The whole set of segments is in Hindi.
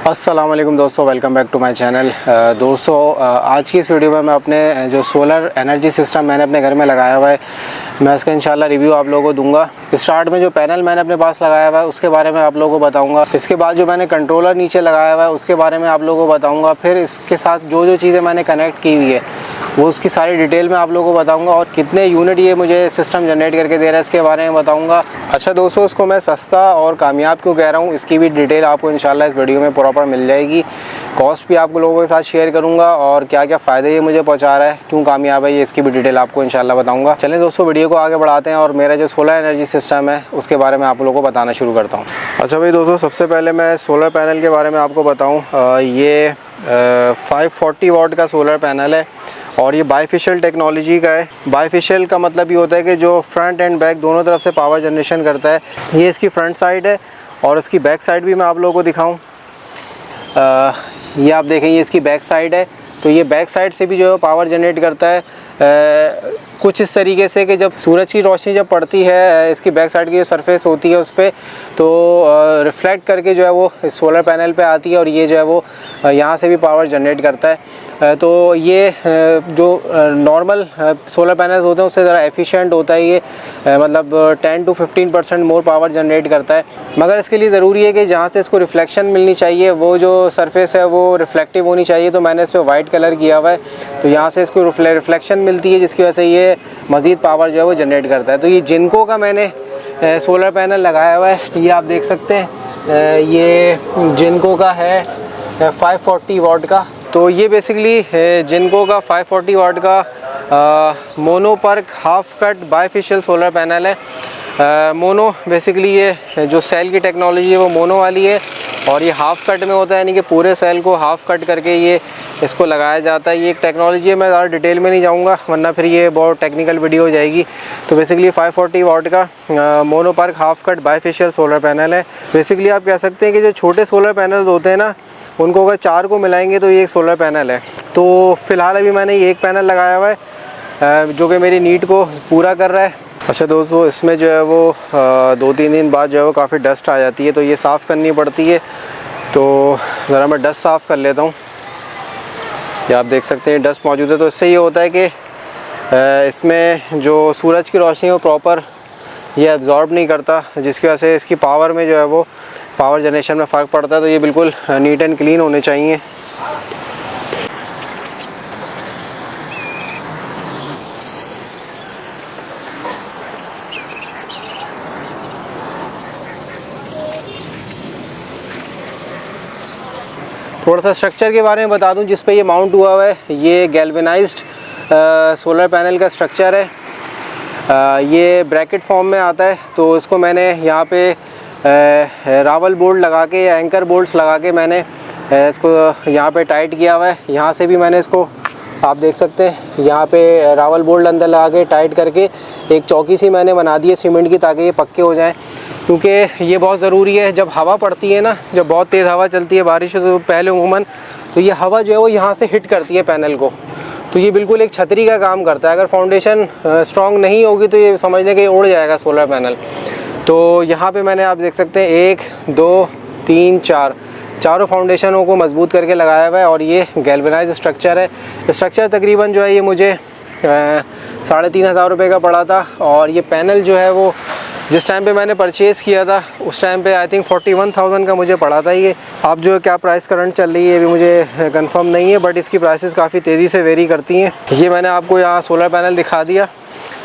अस्सलाम वालेकुम दोस्तों, welcome back to my channel. दोस्तों आज की इस वीडियो में मैं अपने जो सोलर एनर्जी सिस्टम मैंने अपने घर में लगाया हुआ है, मैं इसका इंशाल्लाह रिव्यू आप लोगों को दूंगा। स्टार्ट में जो पैनल मैंने अपने पास लगाया हुआ है उसके बारे में आप लोगों को बताऊंगा। इसके बाद जो मैंने कंट्रोलर नीचे लगाया हुआ है उसके बारे में आप लोगों को बताऊँगा। फिर इसके साथ जो चीज़ें मैंने कनेक्ट की हुई है वो उसकी सारी डिटेल में आप लोगों को बताऊंगा, और कितने यूनिट ये मुझे सिस्टम जनरेट करके दे रहा है इसके बारे में बताऊंगा। अच्छा दोस्तों, इसको मैं सस्ता और कामयाब क्यों कह रहा हूँ इसकी भी डिटेल आपको इंशाल्लाह इस वीडियो में प्रॉपर मिल जाएगी। कॉस्ट भी आप लोगों के साथ शेयर करूँगा और क्या क्या फ़ायदे ये मुझे पहुँचा रहा है, क्यों कामयाब है, ये इसकी भी डिटेल आपको इंशाल्लाह बताऊँगा। चलें दोस्तों, वीडियो को आगे बढ़ाते हैं और मेरा जो सोलर एनर्जी सिस्टम है उसके बारे में आप लोगों को बताना शुरू करता हूँ। अच्छा भाई दोस्तों, सबसे पहले मैं सोलर पैनल के बारे में आपको बताऊँ। ये 540 वाट का सोलर पैनल है और ये बाईफेशियल टेक्नोलॉजी का है। बाईफेशियल का मतलब ये होता है कि जो फ्रंट एंड बैक दोनों तरफ से पावर जनरेशन करता है। ये इसकी फ्रंट साइड है और इसकी बैक साइड भी मैं आप लोगों को दिखाऊं। ये आप देखें, ये इसकी बैक साइड है, तो ये बैक साइड से भी जो है पावर जनरेट करता है। कुछ इस तरीके से कि जब सूरज की रोशनी जब पड़ती है इसकी बैक साइड की जो सरफेस होती है उस पर, तो रिफ्लेक्ट करके जो है वो सोलर पैनल पे आती है और ये जो है वो यहाँ से भी पावर जनरेट करता है। तो ये जो नॉर्मल सोलर पैनल्स होते हैं उससे ज़रा एफिशिएंट होता है ये, मतलब 10 to 15% मोर पावर जनरेट करता है। मगर इसके लिए ज़रूरी है कि जहाँ से इसको रिफ्लेक्शन मिलनी चाहिए वो जो सरफेस है वो रिफ्लेक्टिव होनी चाहिए। तो मैंने इस पर वाइट कलर किया हुआ है, तो यहाँ से इसको रिफ्लेक्शन मिलती है जिसकी वजह से ये मज़ीद पावर जो है वो जनरेट करता है। तो ये जिनको का मैंने सोलर पैनल लगाया हुआ है, ये आप देख सकते हैं, ये जिनको का है 540 वाट का। तो ये बेसिकली जिनको का 540 वाट का mono PERC half cut bifacial solar panel है। मोनो बेसिकली ये जो सेल की टेक्नोलॉजी है वो मोनो वाली है और ये हाफ कट में होता है, यानी कि पूरे सेल को हाफ कट करके ये इसको लगाया जाता है। ये एक टेक्नोलॉजी है, मैं ज़्यादा डिटेल में नहीं जाऊंगा वरना फिर ये बहुत टेक्निकल वीडियो हो जाएगी। तो बेसिकली 540 वाट का mono PERC half cut bifacial solar panel है। बेसिकली आप कह सकते हैं कि जो छोटे सोलर पैनल होते हैं ना, उनको अगर 4 को मिलाएंगे तो ये एक सोलर पैनल है। तो फ़िलहाल अभी मैंने ये एक पैनल लगाया हुआ है जो कि मेरी नीड को पूरा कर रहा है। अच्छा दोस्तों, इसमें जो है वो 2-3 दिन बाद जो है वो काफ़ी डस्ट आ जाती है, तो ये साफ़ करनी पड़ती है। तो ज़रा मैं डस्ट साफ़ कर लेता हूँ। ये आप देख सकते हैं डस्ट मौजूद है। तो इससे ये होता है कि इसमें जो सूरज की रोशनी वो प्रॉपर ये एब्जॉर्ब नहीं करता, जिसकी वजह से इसकी पावर में जो है वो पावर जनरेशन में फ़र्क पड़ता है। तो ये बिल्कुल नीट एंड क्लीन होने चाहिए। थोड़ा सा स्ट्रक्चर के बारे में बता दूं जिस पे ये माउंट हुआ है। ये गैल्वेनाइज्ड सोलर पैनल का स्ट्रक्चर है। ये ब्रैकेट फॉर्म में आता है, तो इसको मैंने यहाँ पे रावल बोल्ट लगा के या एंकर बोल्ट्स लगा के मैंने इसको यहाँ पे टाइट किया हुआ है। यहाँ से भी मैंने इसको आप देख सकते हैं, यहाँ पे रावल बोल्ट अंदर लगा के टाइट करके एक चौकी सी मैंने बना दी है सीमेंट की, ताकि ये पक्के हो जाएं। क्योंकि ये बहुत ज़रूरी है, जब हवा पड़ती है ना, जब बहुत तेज़ हवा चलती है बारिश से तो पहले उमूमन, तो ये हवा जो है वो यहाँ से हिट करती है पैनल को, तो ये बिल्कुल एक छतरी का काम करता है। अगर फाउंडेशन स्ट्रॉन्ग नहीं होगी तो ये समझ लें कि उड़ जाएगा सोलर पैनल। तो यहाँ पे मैंने आप देख सकते हैं 1 2 3 4 चारों फाउंडेशनों को मजबूत करके लगाया हुआ है। और ये गैल्वेनाइज स्ट्रक्चर है। स्ट्रक्चर तकरीबन जो है ये मुझे 3,500 रुपये का पड़ा था। और ये पैनल जो है वो जिस टाइम पे मैंने परचेज़ किया था उस टाइम पे आई थिंक 41,000 का मुझे पड़ा था। ये अब जो क्या प्राइस करंट चल रही है अभी मुझे कंफर्म नहीं है, बट इसकी प्राइसेस काफ़ी तेज़ी से वेरी करती हैं। ये मैंने आपको यहाँ सोलर पैनल दिखा दिया।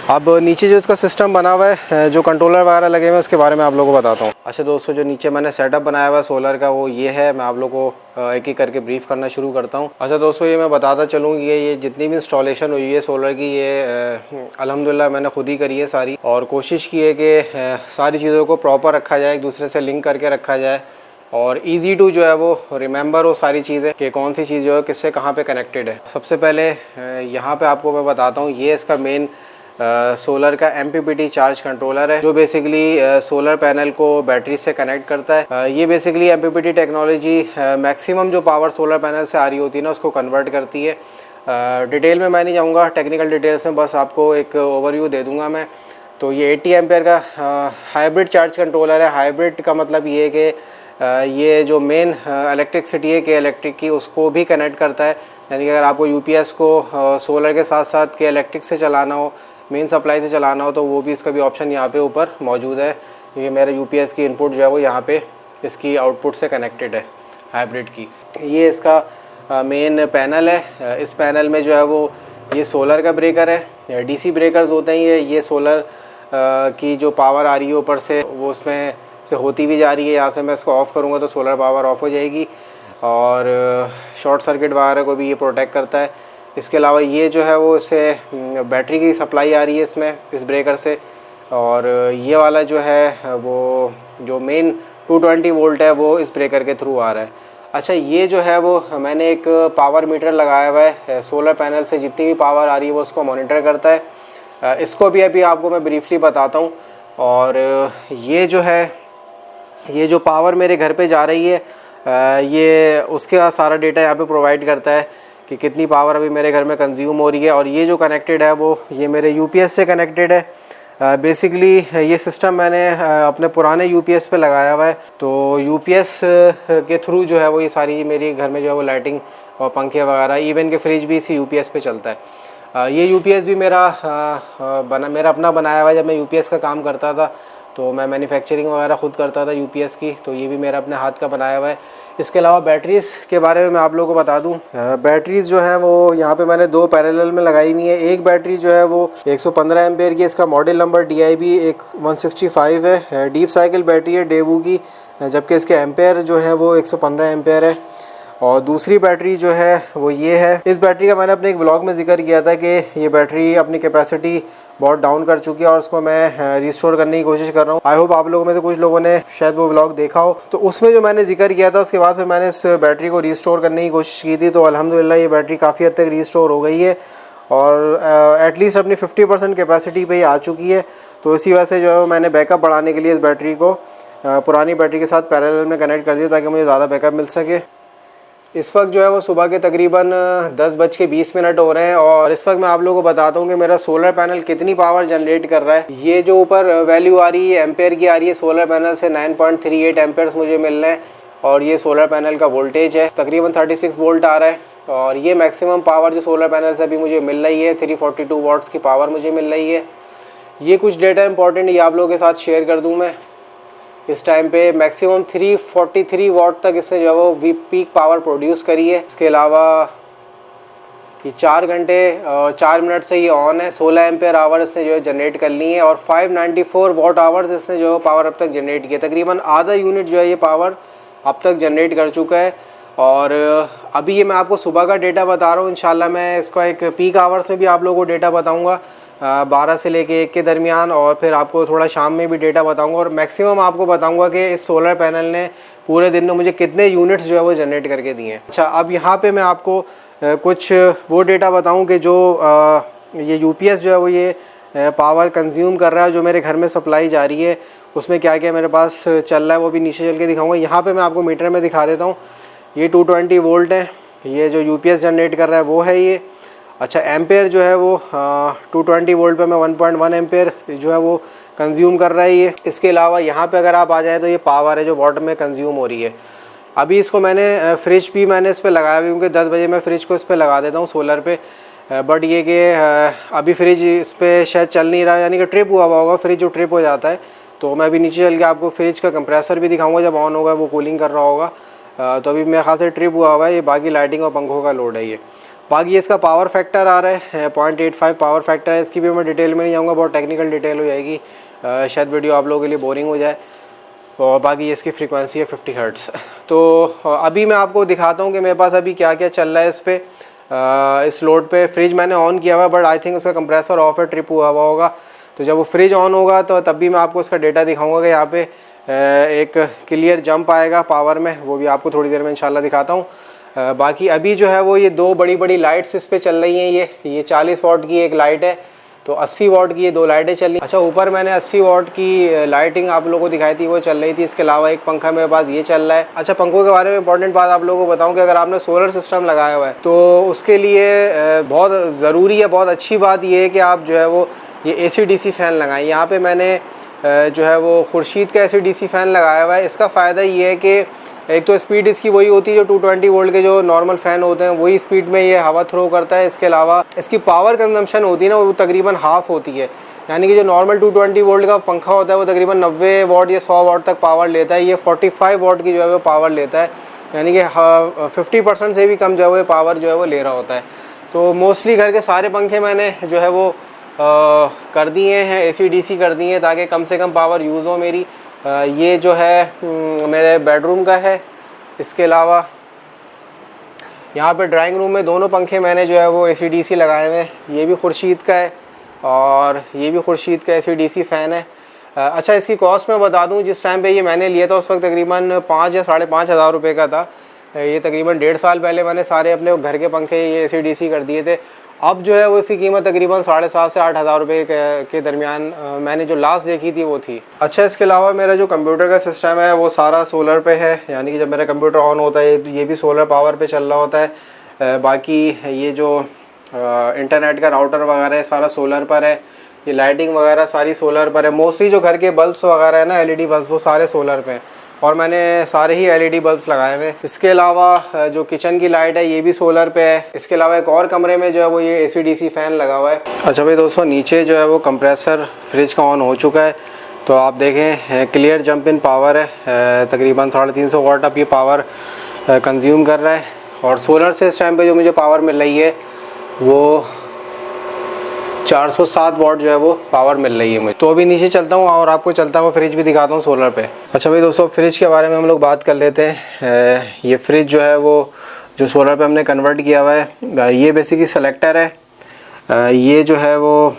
अब नीचे जो इसका सिस्टम बना हुआ है, जो कंट्रोलर वगैरह लगे हुए हैं, उसके बारे में आप लोगों को बताता हूँ। अच्छा दोस्तों, जो नीचे मैंने सेटअप बनाया हुआ है सोलर का वो ये है। मैं आप लोगों को एक एक करके ब्रीफ करना शुरू करता हूँ। अच्छा दोस्तों, ये मैं बताता चलूँ कि ये जितनी भी इंस्टॉलेशन हुई है सोलर की, ये अल्हम्दुलिल्लाह मैंने खुद ही करी है सारी, और कोशिश की है कि सारी चीज़ों को प्रॉपर रखा जाए, एक दूसरे से लिंक करके रखा जाए और इजी टू जो है वो रिमेंबर हो सारी चीज़ें कि कौन सी चीज़ जो है किससे कहाँ पे कनेक्टेड है। सबसे पहले यहाँ पे आपको मैं बताता हूँ, ये इसका मेन सोलर का MPPT चार्ज कंट्रोलर है, जो बेसिकली सोलर पैनल को बैटरी से कनेक्ट करता है। ये बेसिकली MPPT टेक्नोलॉजी मैक्सिमम जो पावर सोलर पैनल से आ रही होती है ना उसको कन्वर्ट करती है। डिटेल में मैं नहीं जाऊँगा, टेक्निकल डिटेल्स में बस आपको एक ओवरव्यू दे दूँगा मैं। तो ये 80 एम्पेयर का हाइब्रिड चार्ज कंट्रोलर है। हाइब्रिड का मतलब ये है कि ये जो मेन इलेक्ट्रिसिटी है के इलेक्ट्रिक की, उसको भी कनेक्ट करता है। यानी कि अगर आपको यूपीएस को सोलर के साथ साथ के इलेक्ट्रिक से चलाना हो, मेन सप्लाई से चलाना हो, तो वो भी इसका भी ऑप्शन यहाँ पे ऊपर मौजूद है। ये मेरा यूपीएस की इनपुट जो है वो यहाँ पे इसकी आउटपुट से कनेक्टेड है हाइब्रिड की। ये इसका मेन पैनल है। इस पैनल में जो है वो ये सोलर का ब्रेकर है, डीसी ब्रेकर्स होते हैं ये सोलर की जो पावर आ रही है ऊपर से वो उसमें से होती भी जा रही है। यहाँ से मैं इसको ऑफ़ करूँगा तो सोलर पावर ऑफ हो जाएगी और शॉर्ट सर्किट वगैरह को भी ये प्रोटेक्ट करता है। इसके अलावा ये जो है वो इससे बैटरी की सप्लाई आ रही है इसमें, इस ब्रेकर से। और ये वाला जो है वो जो मेन 220 वोल्ट है वो इस ब्रेकर के थ्रू आ रहा है। अच्छा, ये जो है वो मैंने एक पावर मीटर लगाया हुआ है। सोलर पैनल से जितनी भी पावर आ रही है वो उसको मॉनिटर करता है। इसको भी अभी आपको मैं ब्रीफली बताता हूँ। और ये जो है, ये जो पावर मेरे घर पे जा रही है, ये उसका सारा डेटा यहाँ पे प्रोवाइड करता है कि कितनी पावर अभी मेरे घर में कंज्यूम हो रही है। और ये जो कनेक्टेड है वो ये मेरे यूपीएस से कनेक्टेड है। बेसिकली ये सिस्टम मैंने अपने पुराने यूपीएस पे लगाया हुआ है। तो यूपीएस के थ्रू जो है वो ये सारी मेरी घर में जो है वो लाइटिंग और पंखे वगैरह, इवन के फ्रिज भी इसी यूपीएस पे चलता है। ये यूपीएस भी मेरा अपना बनाया हुआ है। जब मैं यूपीएस का काम करता था तो मैं मैन्युफैक्चरिंग वगैरह ख़ुद करता था यूपीएस की, तो ये भी मेरा अपने हाथ का बनाया हुआ है। इसके अलावा बैटरीज़ के बारे में मैं आप लोगों को बता दूं। बैटरीज़ जो है वो यहाँ पे मैंने 2 पैरेलल में लगाई हुई है। एक बैटरी जो है वो 115 एम्पेयर की, इसका मॉडल नंबर DIB 165 है। डीप साइकिल बैटरी है डेवू की, जबकि इसके एम्पेयर जो है वो 115 एम्पेयर है। और दूसरी बैटरी जो है वो ये है। इस बैटरी का मैंने अपने एक व्लॉग में जिक्र किया था कि ये बैटरी अपनी कैपेसिटी बहुत डाउन कर चुकी है और उसको मैं रिस्टोर करने की कोशिश कर रहा हूँ। आई होप आप लोगों में से कुछ लोगों ने शायद वो व्लॉग देखा हो। तो उसमें जो मैंने जिक्र किया था उसके बाद फिर मैंने इस बैटरी को रिस्टोर करने की कोशिश की थी। तो अल्हम्दुलिल्लाह ये बैटरी काफ़ी हद तक रिस्टोर हो गई है और एटलीस्ट अपनी 50% कैपेसिटी पे ही आ चुकी है। तो इसी वजह से जो है मैंने बैकअप बढ़ाने के लिए इस बैटरी को पुरानी बैटरी के साथ पैरेलल में कनेक्ट कर दिया ताकि मुझे ज़्यादा बैकअप मिल सके। इस वक्त जो है वो सुबह के तकरीबन 10:20 हो रहे हैं और इस वक्त मैं आप लोगों को बताता हूँ कि मेरा सोलर पैनल कितनी पावर जनरेट कर रहा है। ये जो ऊपर वैल्यू आ रही है एम्पेयर की आ रही है, सोलर पैनल से 9.38 एम्पेयर्स मुझे मिल रहे हैं। और ये सोलर पैनल का वोल्टेज है, तकरीबन 36 वोल्ट आ रहा है। और ये मैक्सिमम पावर जो सोलर पैनल से अभी मुझे मिल रही है 342 वाट्स की पावर मुझे मिल रही है। ये कुछ डेटा इंपॉर्टेंट ये आप लोगों के साथ शेयर कर दूँ मैं। इस टाइम पे मैक्सिमम 343 वाट तक इसने जो है वो पीक पावर प्रोड्यूस करी है। इसके अलावा ये 4 घंटे और 4 मिनट से ये ऑन है। 16 एम्पेयर आवर इसने जो है जनरेट कर ली है और 594 वाट आवर्स इसने जो है पावर अब तक जनरेट किया। तकरीबन आधा यूनिट जो है ये पावर अब तक जनरेट कर चुका है। और अभी ये मैं आपको सुबह का डेटा बता रहा हूँ। इंशाल्लाह मैं इसका एक पीक आवर्स में भी आप लोगों को डेटा बताऊँगा 12 से लेके 1 के दरमियान, और फिर आपको थोड़ा शाम में भी डेटा बताऊंगा और मैक्सिमम आपको बताऊंगा कि इस सोलर पैनल ने पूरे दिन में मुझे कितने यूनिट्स जो है वो जनरेट करके दिए हैं। अच्छा, अब यहाँ पे मैं आपको कुछ वो डेटा बताऊं कि जो ये यूपीएस जो है वो ये पावर कंज्यूम कर रहा है, जो मेरे घर में सप्लाई जा रही है उसमें क्या क्या मेरे पास चल रहा है वो भी नीचे चल के दिखाऊँगा। यहाँ पर मैं आपको मीटर में दिखा देता हूँ। ये 220 वोल्ट है, ये जो यूपीएस जनरेट कर रहा है वो है ये। अच्छा, एम्पेयर जो है वो 220 वोल्ट पे मैं 1.1 एम्पेयर जो है वो कंज्यूम कर रहा है ये। इसके अलावा यहाँ पे अगर आप आ जाए तो ये पावर है जो वाट में कंज्यूम हो रही है। अभी इसको मैंने फ्रिज भी मैंने इस पर लगाया हुआ क्योंकि 10 बजे मैं फ्रिज को इस पर लगा देता हूँ सोलर पे। बट ये कि अभी फ्रिज इस पर शायद चल नहीं रहा, यानी कि ट्रिप हुआ होगा, फ्रिज जो ट्रिप हो जाता है। तो मैं अभी नीचे चल के आपको फ्रिज का कंप्रेसर भी दिखाऊँगा जब ऑन होगा, वो कूलिंग कर रहा होगा। तो अभी मेरे ख्याल से ट्रिप हुआ हुआ है ये। बाकी लाइटिंग और पंखों का लोड है ये। बाकी इसका पावर फैक्टर आ रहा है 0.85 पावर फैक्टर है। इसकी भी मैं डिटेल में नहीं जाऊँगा, बहुत टेक्निकल डिटेल हो जाएगी, शायद वीडियो आप लोगों के लिए बोरिंग हो जाए। और बाकी इसकी फ्रीक्वेंसी है 50 हर्ट्ज़। तो अभी मैं आपको दिखाता हूँ कि मेरे पास अभी क्या क्या चल रहा है इस पर। इस लोड पे फ्रिज मैंने ऑन किया हुआ है बट आई थिंक उसका कंप्रेसर ऑफ है, ट्रिप हुआ होगा। तो जब वो फ्रिज ऑन होगा तो तब भी मैं आपको इसका डेटा दिखाऊँगा कि यहाँ पे एक क्लियर जंप आएगा पावर में, वो भी आपको थोड़ी देर में इंशाल्लाह दिखाता हूँ। बाकी अभी जो है वो ये 2 बड़ी बड़ी लाइट्स इस पे चल रही हैं। ये 40 वाट की एक लाइट है, तो 80 वाट की ये 2 लाइटें चल रही। अच्छा, ऊपर मैंने 80 वाट की लाइटिंग आप लोगों को दिखाई थी, वो चल रही थी। इसके अलावा एक पंखा मेरे पास ये चल रहा है। अच्छा, पंखों के बारे में इंपॉर्टेंट बात आप लोगों को बताऊं कि अगर आपने सोलर सिस्टम लगाया हुआ है तो उसके लिए बहुत ज़रूरी है, बहुत अच्छी बात ये है कि आप जो है वो ये AC/DC फ़ैन लगाएं। यहाँ पर मैंने जो है वो खुर्शीद का AC/DC फ़ैन लगाया हुआ है। इसका फ़ायदा ये है कि एक तो स्पीड इसकी वही होती है जो 220 वोल्ट के जो नॉर्मल फ़ैन होते हैं, वही स्पीड में ये हवा थ्रो करता है। इसके अलावा इसकी पावर कंजम्पशन होती है ना, वो तकरीबन हाफ़ होती है। यानी कि जो नॉर्मल 220 वोल्ट का पंखा होता है वो तकरीबन 90 वाट या 100 वाट तक पावर लेता है, ये 45 वाट की जो है वो पावर लेता है। यानी कि 50% से भी कम जो है वो पावर जो है वो ले रहा होता है। तो मोस्टली घर के सारे पंखे मैंने जो है वो कर दिए हैं, AC/DC कर दिए हैं ताकि कम से कम पावर यूज़ हो मेरी। ये जो है मेरे बेडरूम का है। इसके अलावा यहाँ पे ड्राइंग रूम में दोनों पंखे मैंने जो है वो AC/DC लगाए हुए हैं। ये भी खुर्शीद का है और ये भी खुर्शीद का AC/DC फ़ैन है। अच्छा, इसकी कॉस्ट मैं बता दूँ, जिस टाइम पे ये मैंने लिया था उस वक्त तकरीबन 5 या 5,500 हज़ार रुपये का था। ये तकरीबन 1.5 साल पहले मैंने सारे अपने घर के पंखे ये AC/DC कर दिए थे। अब जो है वो इसकी कीमत तकरीबन 7,500 से 8,000 रुपये के दरमियान मैंने जो लास्ट देखी थी वो थी। अच्छा, इसके अलावा मेरा जो कंप्यूटर का सिस्टम है वो सारा सोलर पे है। यानी कि जब मेरा कंप्यूटर ऑन होता है तो ये भी सोलर पावर पे चल रहा होता है। बाकी ये जो इंटरनेट का राउटर वगैरह है सारा सोलर पर है। ये लाइटिंग वगैरह सारी सोलर पर है। मोस्टली जो घर के बल्ब्स वगैरह है ना, LED बल्ब, वो सारे सोलर पे हैं और मैंने सारे ही LED बल्ब्स लगाए हुए हैं। इसके अलावा जो किचन की लाइट है ये भी सोलर पे है। इसके अलावा एक और कमरे में जो है वो ये AC/DC फ़ैन लगा हुआ है। अच्छा भाई दोस्तों, नीचे जो है वो कंप्रेसर फ्रिज का ऑन हो चुका है। तो आप देखें क्लियर जंप इन पावर है, तकरीबन 350 वाट अब ये पावर कंज्यूम कर रहा है। और सोलर से इस टाइम पे जो मुझे पावर मिल रही है वो 407 वाट जो है वो पावर मिल रही है मुझे। तो अभी नीचे चलता हूँ और आपको चलता हुआ फ्रिज भी दिखाता हूँ सोलर पे। अच्छा भाई दोस्तों, फ्रिज के बारे में हम लोग बात कर लेते हैं। ये फ्रिज जो है वो जो सोलर पे हमने कन्वर्ट किया हुआ है, ये बेसिकली सेलेक्टर है। ये जो है वो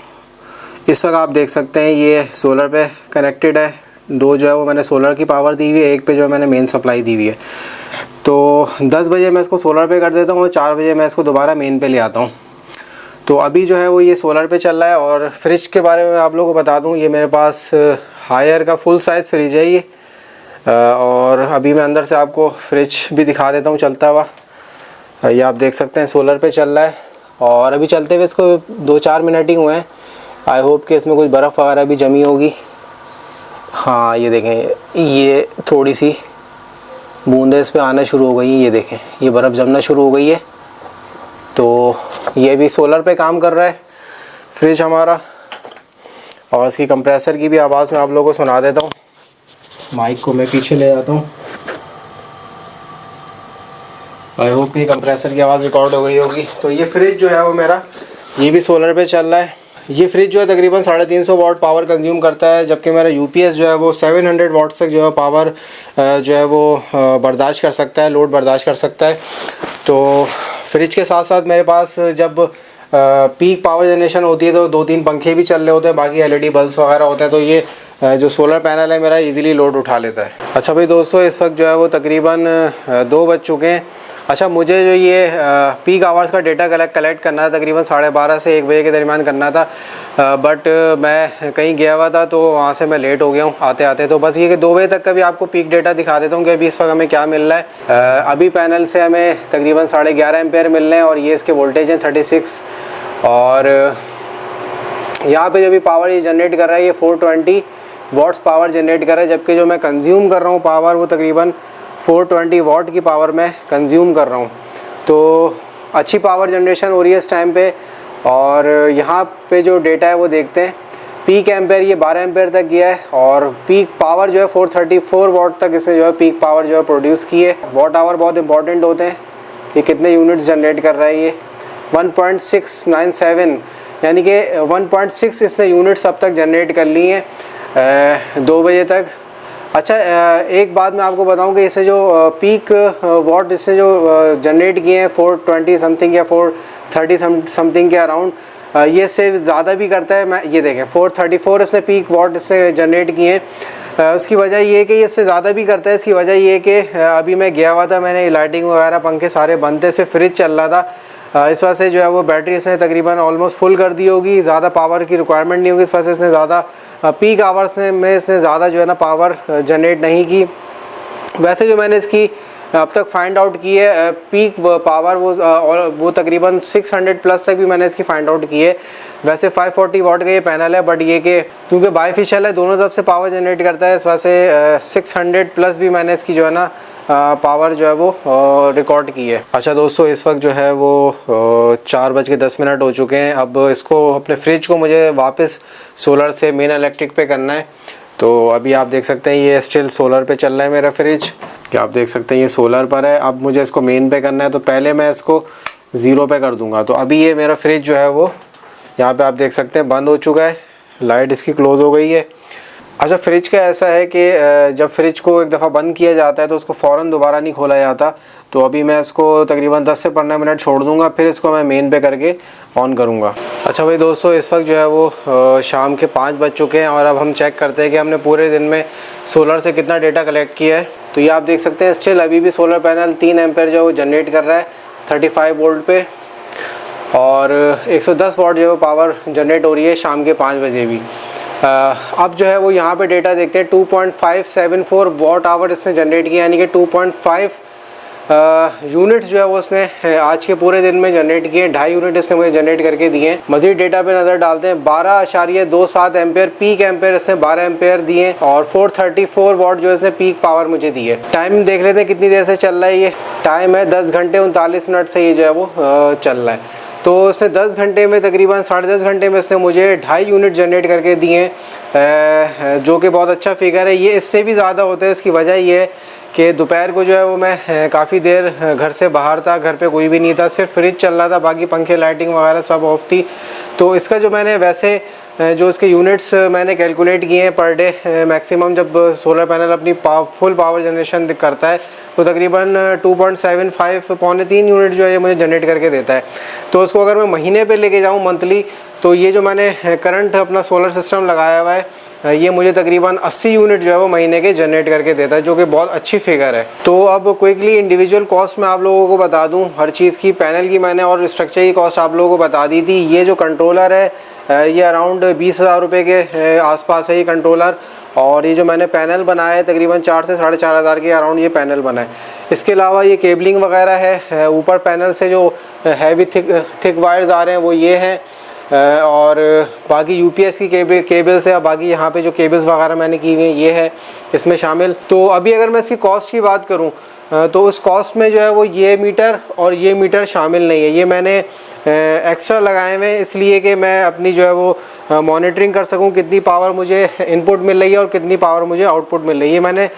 इस वक्त आप देख सकते हैं ये सोलर पे कनेक्टेड है। 2 जो है वो मैंने सोलर की पावर दी हुई है, 1 पे जो है मैंने मेन सप्लाई दी हुई है। तो 10 बजे मैं इसको सोलर पे कर देता हूँ और 4 बजे मैं इसको दोबारा मेन पे ले आता हूँ। तो अभी जो है वो ये सोलर पे चल रहा है। और फ्रिज के बारे में आप लोगों को बता दूं, ये मेरे पास हायर का फुल साइज़ फ्रिज है ये। और अभी मैं अंदर से आपको फ्रिज भी दिखा देता हूँ चलता हुआ। ये आप देख सकते हैं सोलर पे चल रहा है और अभी चलते हुए इसको 2-4 मिनट ही हुए हैं। आई होप कि इसमें कुछ बर्फ़ वगैरह भी जमी होगी। हाँ, ये देखें, ये थोड़ी सी बूंदें इस पर आना शुरू हो गई हैं। ये देखें, ये बर्फ़ जमना शुरू हो गई है। तो ये भी सोलर पे काम कर रहा है फ्रिज हमारा। और इसकी कंप्रेसर की भी आवाज़ मैं आप लोगों को सुना देता हूँ। माइक को मैं पीछे ले जाता हूँ। आई होप कि कंप्रेसर की आवाज़ रिकॉर्ड हो गई होगी। तो ये फ्रिज जो है वो मेरा ये भी सोलर पे चल रहा है। ये फ्रिज जो है तकरीबन 350 वाट पावर कंज्यूम करता है, जबकि मेरा UPS जो है वो 700 वाट तक जो है पावर जो है वो बर्दाश्त कर सकता है, लोड बर्दाश्त कर सकता है। तो फ्रिज के साथ साथ मेरे पास जब पीक पावर जनरेशन होती है तो 2-3 पंखे भी चल रहे होते हैं, बाकी LED बल्ब्स वगैरह होते हैं। तो ये जो सोलर पैनल है मेरा इजीली लोड उठा लेता है। अच्छा भाई दोस्तों, इस वक्त जो है वो तकरीबन 2 बज चुके हैं। अच्छा, मुझे जो ये पीक आवर्स का डेटा कलेक्ट करना था तकरीबन 12:30 से 1 बजे के दरमियान करना था, बट मैं कहीं गया हुआ था तो वहाँ से मैं लेट हो गया हूँ आते आते। तो बस ये कि 2 बजे तक का भी आपको पीक डेटा दिखा देता हूँ कि अभी इस वक्त हमें क्या मिल रहा है। अभी पैनल से हमें तकरीबन 11.5 एम्पेयर मिल रहे हैं और ये इसके वोल्टेज हैं 36। और यहाँ पे जो भी पावर ये जनरेट कर रहा है ये 420 वाट्स पावर जनरेट कर रहा है, जबकि जो मैं कंज्यूम कर रहा हूँ पावर वो तकरीबन 420 वाट की पावर मैं कंज्यूम कर रहा हूँ। तो अच्छी पावर जनरेशन हो रही है इस टाइम पे। और यहाँ पे जो डेटा है वो देखते हैं। पीक एम्पेयर ये 12 एम्पेयर तक गया है और पीक पावर जो है 434 वाट तक इसने जो है पीक पावर जो है प्रोड्यूस की है। वाट आवर बहुत इंपॉर्टेंट होते हैं कि कितने यूनिट्स जनरेट कर रहा है ये। 1.697 यानी कि 1.6 इसने यूनिट्स अब तक जनरेट कर ली हैं 2 बजे तक। अच्छा, एक बात मैं आपको बताऊं कि इससे जो पीक वाट इसने जो जनरेट किए हैं 420 समथिंग या 430 समथिंग के अराउंड, ये इससे ज़्यादा भी करता है। मैं ये देखें 434 इसने पीक वाट इससे जनरेट किए हैं। उसकी वजह ये है कि ये इससे ज़्यादा भी करता है। इसकी वजह ये है कि अभी मैं गया हुआ था, मैंने लाइटिंग वगैरह पंखे सारे बंद थे, सिर्फ फ्रिज चल रहा था। इस वजह से जो है वो बैटरी इसने तकरीबन ऑलमोस्ट फुल कर दी होगी, ज़्यादा पावर की रिक्वायरमेंट नहीं होगी। इस वजह से इसने ज़्यादा पीक आवर्स में इसने ज़्यादा जो है ना पावर जनरेट नहीं की। वैसे जो मैंने इसकी अब तक फाइंड आउट की है। पीक पावर वो तकरीबन 600 प्लस तक भी मैंने इसकी फाइंड आउट की है। वैसे 540 वाट का ये पैनल है, बट ये कि क्योंकि बाईफिशियल है, दोनों तरफ से पावर जनरेट करता है, इस वजह से 600 प्लस भी मैंने इसकी जो है ना पावर जो है वो रिकॉर्ड की है। अच्छा दोस्तों, इस वक्त जो है वो 4:10 हो चुके हैं। अब इसको अपने फ्रिज को मुझे वापस सोलर से मेन इलेक्ट्रिक पे करना है। तो अभी आप देख सकते हैं ये स्टिल सोलर पे चल रहा है मेरा फ्रिज, कि आप देख सकते हैं ये सोलर पर है। अब मुझे इसको मेन पे करना है, तो पहले मैं इसको 0 पे कर दूंगा। तो अभी ये मेरा फ्रिज जो है वो यहाँ पे आप देख सकते हैं बंद हो चुका है, लाइट इसकी क्लोज़ हो गई है। अच्छा, फ्रिज का ऐसा है कि जब फ्रिज को एक दफ़ा बंद किया जाता है तो उसको फ़ौरन दोबारा नहीं खोला जाता। तो अभी मैं इसको तकरीबन 10 से 15 मिनट छोड़ दूंगा, फिर इसको मैं मेन पे करके ऑन करूंगा। अच्छा भाई दोस्तों, इस वक्त जो है वो शाम के 5 बज चुके हैं और अब हम चेक करते हैं कि हमने पूरे दिन में सोलर से कितना डेटा कलेक्ट किया है। तो ये आप देख सकते हैं स्टिल अभी भी सोलर पैनल 3 एम्पेयर जो है वो जनरेट कर रहा है 35 वोल्ट पे, और 110 वाट जो है वो पावर जनरेट हो रही है शाम के 5 बजे भी। अब जो है वो यहाँ पे डेटा देखते हैं, 2.574 वाट आवर इसने जनरेट किया, यानी कि 2.5 यूनिट्स जो है वो उसने आज के पूरे दिन में जनरेट किए। 2.5 यूनिट इसने मुझे जनरेट करके दिए हैं। मज़ीद डेटा पे नज़र डालते हैं, 12.27 एम्पेयर पीक एम्पेयर इसने 12 एम्पेयर दिए, और 434 वाट जो इसने पीक पावर मुझे दी है। टाइम देख लेते हैं कितनी देर से चल रहा है। ये टाइम है 10 घंटे 39 मिनट से ये जो है वो चल रहा है। तो उसने 10 घंटे में तकरीबन 10.5 घंटे में इसने मुझे 2.5 यूनिट जनरेट करके दिए हैं, जो कि बहुत अच्छा फिगर है। ये इससे भी ज़्यादा होता है। इसकी वजह ये है कि दोपहर को जो है वो मैं काफ़ी देर घर से बाहर था, घर पे कोई भी नहीं था, सिर्फ फ्रिज चल रहा था, बाकी पंखे लाइटिंग वगैरह सब ऑफ थी। तो इसका जो मैंने वैसे जो इसके यूनिट्स मैंने कैलकुलेट किए हैं पर डे मैक्सिमम, जब सोलर पैनल अपनी फुल पावर जनरेशन करता है तो तकरीबन 2.75 पौने 3 यूनिट जो है ये मुझे जनरेट करके देता है। तो उसको अगर मैं महीने पे लेके जाऊँ मंथली, तो ये जो मैंने करंट अपना सोलर सिस्टम लगाया हुआ है ये मुझे तकरीबन 80 यूनिट जो है वो महीने के जनरेट करके देता है, जो कि बहुत अच्छी फिगर है। तो अब क्विकली इंडिविजुअल कॉस्ट मैं आप लोगों को बता दूं हर चीज़ की। पैनल की मैंने और स्ट्रक्चर की कॉस्ट आप लोगों को बता दी थी। ये जो कंट्रोलर है ये अराउंड 20,000 रुपये के आसपास है ये कंट्रोलर, और ये जो मैंने पैनल बनाया है तकरीबन 4 से 4,500 के अराउंड ये पैनल बना है। इसके अलावा ये केबलिंग वगैरह है, ऊपर पैनल से जो हैवी थिक वायर्स आ रहे हैं वो ये हैं, और बाकी यूपीएस की केबल्स है, बाकी यहाँ पे जो केबल्स वगैरह मैंने की हुई हैं ये है इसमें शामिल। तो अभी अगर मैं इसकी कॉस्ट की बात करूँ तो उस कॉस्ट में जो है वो ये मीटर और ये मीटर शामिल नहीं है। ये मैंने एक्स्ट्रा लगाए हुए इसलिए कि मैं अपनी जो है वो मॉनिटरिंग कर सकूं कितनी पावर मुझे इनपुट मिल रही है और कितनी पावर मुझे आउटपुट मिल रही है। ये मैंने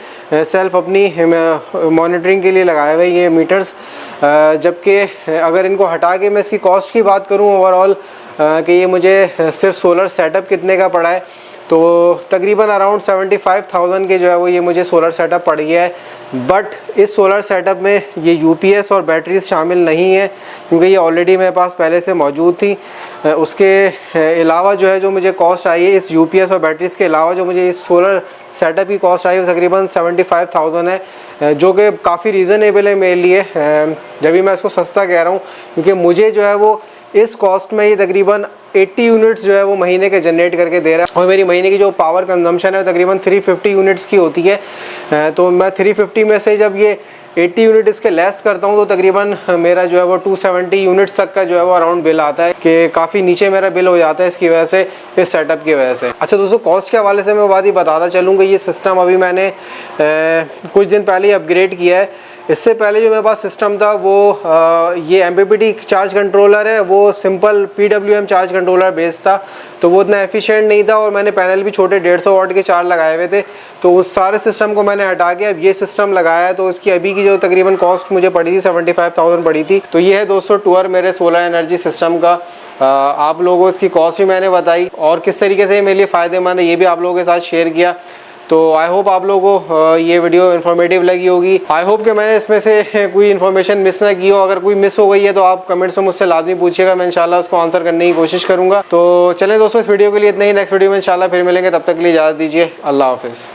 सेल्फ अपनी मॉनिटरिंग के लिए लगाए हुए ये मीटर्स। जबकि अगर इनको हटा के मैं इसकी कॉस्ट की बात करूं ओवरऑल कि ये मुझे सिर्फ सोलर सेटअप कितने का पड़ा है, तो तकरीबन अराउंड 75,000 के जो है वो ये मुझे सोलर सेटअप पड़ गया है। बट इस सोलर सेटअप में ये यूपीएस और बैटरीज शामिल नहीं है, क्योंकि ये ऑलरेडी मेरे पास पहले से मौजूद थी। उसके अलावा जो है जो मुझे कॉस्ट आई है इस यूपीएस और बैटरीज़ के अलावा जो मुझे इस सोलर सेटअप की कॉस्ट आई है वो तकरीबन 75,000 है, जो कि काफ़ी रीज़नेबल है मेरे लिए। जब भी मैं इसको सस्ता कह रहा हूँ, क्योंकि मुझे जो है वो इस कॉस्ट में ये तकरीबन 80 यूनिट्स जो है वो महीने के जनरेट करके दे रहा है, और मेरी महीने की जो पावर कंजम्पशन है वो तकरीबन 350 यूनिट्स की होती है। तो मैं 350 में से जब ये 80 यूनिट इसके लेस करता हूँ तो तकरीबन मेरा जो है वो 270 यूनिट्स तक का जो है वो अराउंड बिल आता है, कि काफ़ी नीचे मेरा बिल हो जाता है इसकी वजह से, इस सेटअप की वजह से। अच्छा दोस्तों, कॉस्ट के हवाले से मैं बात ही बताता चलूँगा। ये सिस्टम अभी मैंने कुछ दिन पहले ही अपग्रेड किया है। इससे पहले जो मेरे पास सिस्टम था वो ये MPPT चार्ज कंट्रोलर है, वो simple PWM charge controller based था, तो वो इतना एफिशिएंट नहीं था, और मैंने पैनल भी छोटे 150 वाट के 4 लगाए हुए थे। तो उस सारे सिस्टम को मैंने हटा के अब ये सिस्टम लगाया है। तो इसकी अभी की जो तकरीबन कॉस्ट मुझे पड़ी थी 75,000 पड़ी थी। तो ये है दोस्तों टूर मेरे सोलर एनर्जी सिस्टम का। आप लोगों को इसकी कॉस्ट भी मैंने बताई और किस तरीके से मेरे लिए फ़ायदेमंद है ये भी आप लोगों के साथ शेयर किया। तो आई होप आप लोगों को ये वीडियो इन्फॉर्मेटिव लगी होगी। आई होप कि मैंने इसमें से कोई इन्फॉर्मेशन मिस ना की हो। अगर कोई मिस हो गई है तो आप कमेंट्स में मुझसे लाजमी पूछिएगा, मैं इंशाल्लाह उसको आंसर करने की कोशिश करूंगा। तो चलें दोस्तों, इस वीडियो के लिए इतना ही। नेक्स्ट वीडियो में इंशाल्लाह फिर मिलेंगे, तब तक के लिए इजाज़त दीजिए। अल्लाह हाफिज़।